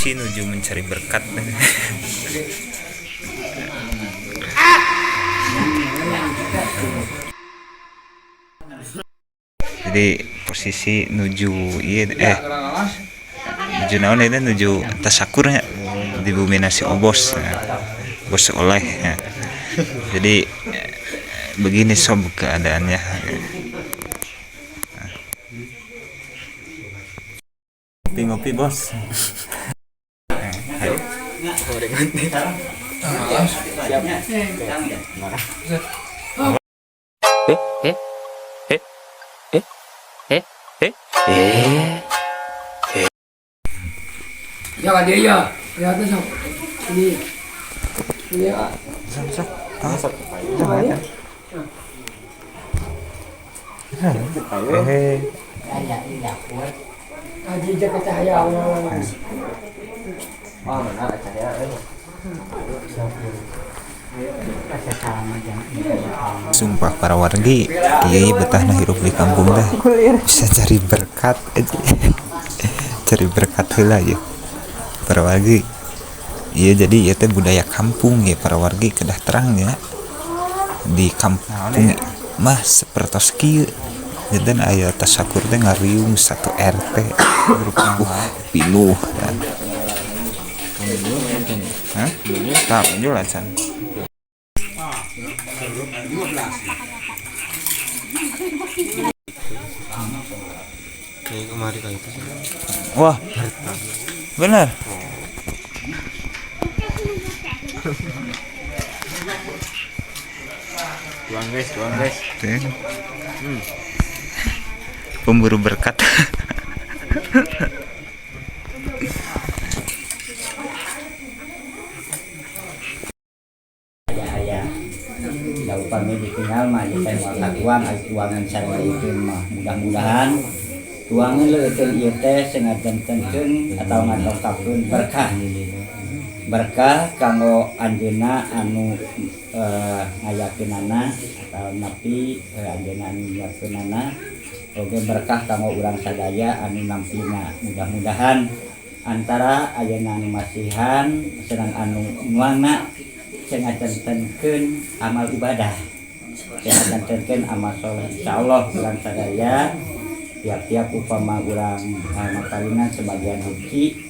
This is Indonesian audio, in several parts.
Menuju mencari berkat. Jadi posisi nuju nuju naon itu nuju tasakurnya di bumi nasi obos bos oleh ya. Jadi begini sob keadaannya. Ngopi-ngopi bos. Ayo. Ya dia ya, ya tuh sok. Ini ya. Aji jaga cahaya Allah. Sumpah para wargi kiai betahna hirup di kampung dah bisa cari berkat aja. Cari berkat heula ya para wargi. Iya jadi ya teh budaya kampung ya para wargi kedah terang ya di kampung mah sepertos kieu dan aya tasakur teh ngariung satu RT pinuh dan tak penjelasan kayak kemarin kayak itu sih. wah benar Tuang guys. pemburu berkat. Ya upami ditinggal mah saya mau tuangan saya itu mah mudah-mudahan tuangan leuteun ieu teh sengajantenkeun ataau ngadongkapkeun berkah kanggo anjeunna anu ngayakeunana atau napi anjeunna anu nyiapkeunana oge berkah kanggo urang sadaya anu nampina mudah-mudahan antara ayeuna anu masihan sedang anu nuangna sengajantenkeun amal ibadah sengajantenkeun amal soleh insyaallah urang sadaya tiap-tiap upama urang makalingan sebagian hiji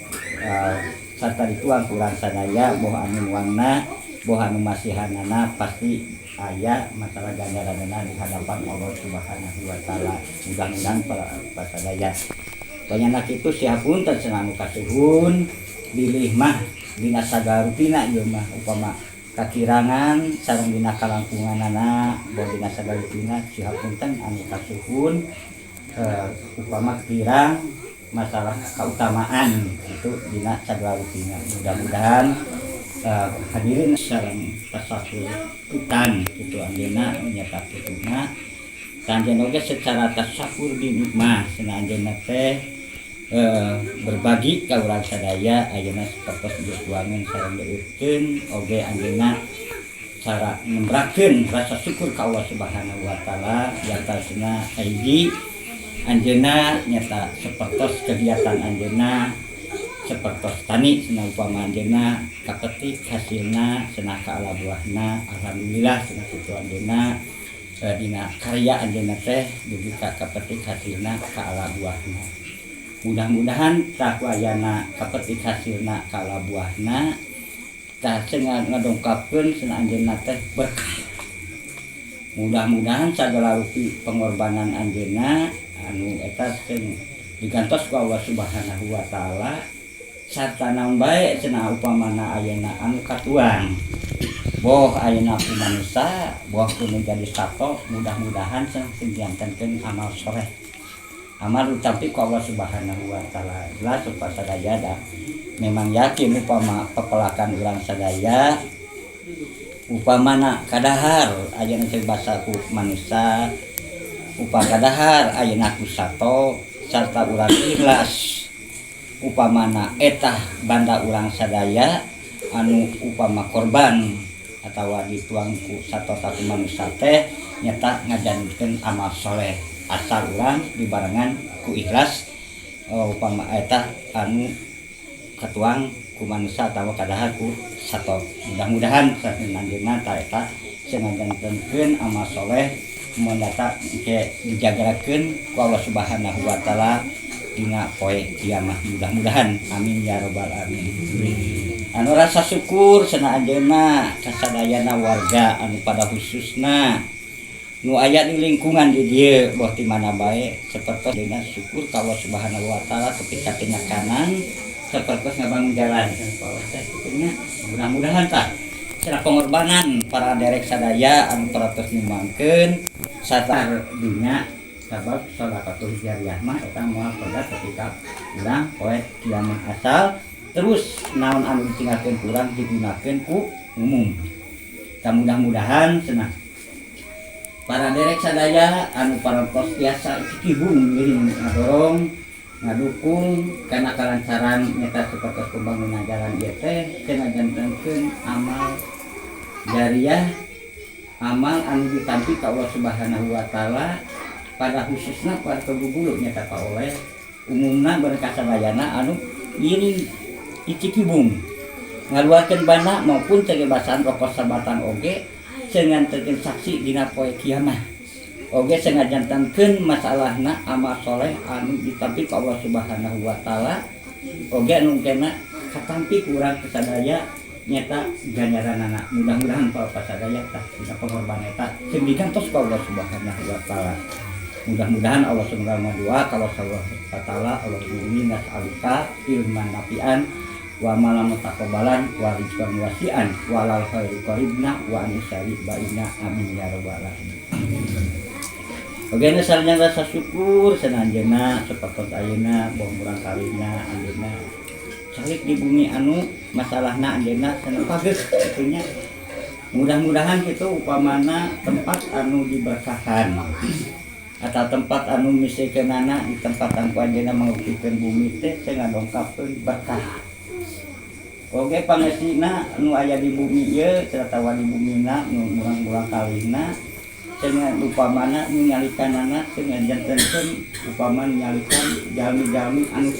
sarta dituang urang sadaya boh anu nuangna boh anu masihanana pasti aya masalah ganjaranna di hadapan Allah Subhanahu wa taala mudah-mudahan para sadaya banyak kitu siapunten cenah anu kasuhun bilih mah dina sagarupina ieu mah upama kakirangan sareng dina kalangkunganana boh dina sagarupina siapunten anu kasuhun upama kirang masalah keutamaan itu dina sagarupina mudah-mudahan hadirin sareng tasakur hutan itu anjeunna nyata pituna kanjen oge secara tasakur di mah cenah anjeunna teh berbagi ka urang sadaya ayeuna sapertos tuangan sareng deukeun oge anjeunna cara nembrakeun rasa syukur ka Allah Subhanahu wa taala yantasna hiji anjeunna nyata sapertos kegiatan anjeunna sapertos tani cenah upama anjeunna kapetik hasilna cenah ka ala buahna alhamdulillah cenah kitu anjeunna dina karya anjeunna teh dugi ka kapetik hasilna ka ala buahna mudah-mudahan tak wayana kapetik hasilna ka ala buahna tah cenah ngadongkapkeun cenah anjeunna teh berkah mudah-mudahan sagala rupi pengorbanan anjeunna anu eta teh digantos ku Allah Subhanahu wa taala sarta naon bae cenah upamana ayeuna anu katuang boh ayeuna ku manusia boh ku jadi sato mudah-mudahan senjantenkeun amal soleh amal utampi ku Allah Subhanahu wa taala jelas supaya sadaya dah memang yakin upama pepelakan urang sadaya upamana kadahar ayeuna teh basa ku manusia upama kadahar ayeuna ku sato sarta urang ikhlas upamana etah banda urang sadaya anu upama korban atau dituang ku sato-sato manusia teh nyata ngajanikeun amal soleh asal urang dibarengan ku ikhlas upama etah anu katuang ku manusia atawa kadahar ku sato. Mudah-mudahan saneunna eta sengajantenkeun amal soleh mendata ke dijagarakeun ku Allah Subhanahu wa taala dina poe kiamah. Mudah-mudahan amin ya robbal alamin. Anu rasa syukur cenah anjeunna kasadayana warga anu pada khususna nu aya di lingkungan di dieu boh di mana bae sapertos dina syukur ka Allah Subhanahu wa taala tepi katina kanan sapertos ngabangun jalan. Mudah-mudahan tah cenah pengorbanan para derek sadaya anu paratos nyumbangkeun satar dunya sabab sedekatul jariyah mah eta moal pada ketika urang poe kiamat asal terus naon anu ditinggalkeun urang digunakeun ku umum. Mudah-mudahan cenah para derek sadaya anu parantos tiasa cikibung geuning ngadorong ngadukung kana kalancaran nyata sapertos pembangunan jalan ieu teh cenah jantenkeun amal jariyah amal anu ditampi ka Allah Subhanahu wa taala pada khususna pada kebubulu nyata ka oleh umumna berkah sadayana anu iring icikibung ngaluarkeun bana maupun tegebasan rokok sabatan oge senganterkeun saksi dina poe kiamah oge sengajantankeun masalahna amal soleh anu ditampi ka Allah Subhanahu wa taala oge anu kena katampi kurang kesadaya nyata ganjaranana. Mudah-mudahan para pasadaya tah dina pengorbanan eta sing digantos ka Allah Subhanahu wa taala. Mudah-mudahan Allah Subhanahu wa taala Allahumma nas'aluka ilman nafi'an wa malam taqabbalan wa rizqan wasi'an wa lal khairu qaribna wa anisari baina amin ya rabbal alamin. Oke sareng rasa syukur sananjeuna sapertos ayeuna boh murang kalina anjeunna calik di bumi anu masalahna anjeunna cenah pageus kitu nya. Mudah-mudahan kitu upamana tempat anu diberkahan atau tempat anu misikeunana di tempat anu anjeunna manguktikeun bumi teh teh ngadongkapkeun berkah. Oge pangesina nu aya di bumi ieu ceritawa di bumina nu murang-murang kalina cenah upamana nu nyalikanana cenah jantenkeun upama nyalikan jalmi-jalmi anu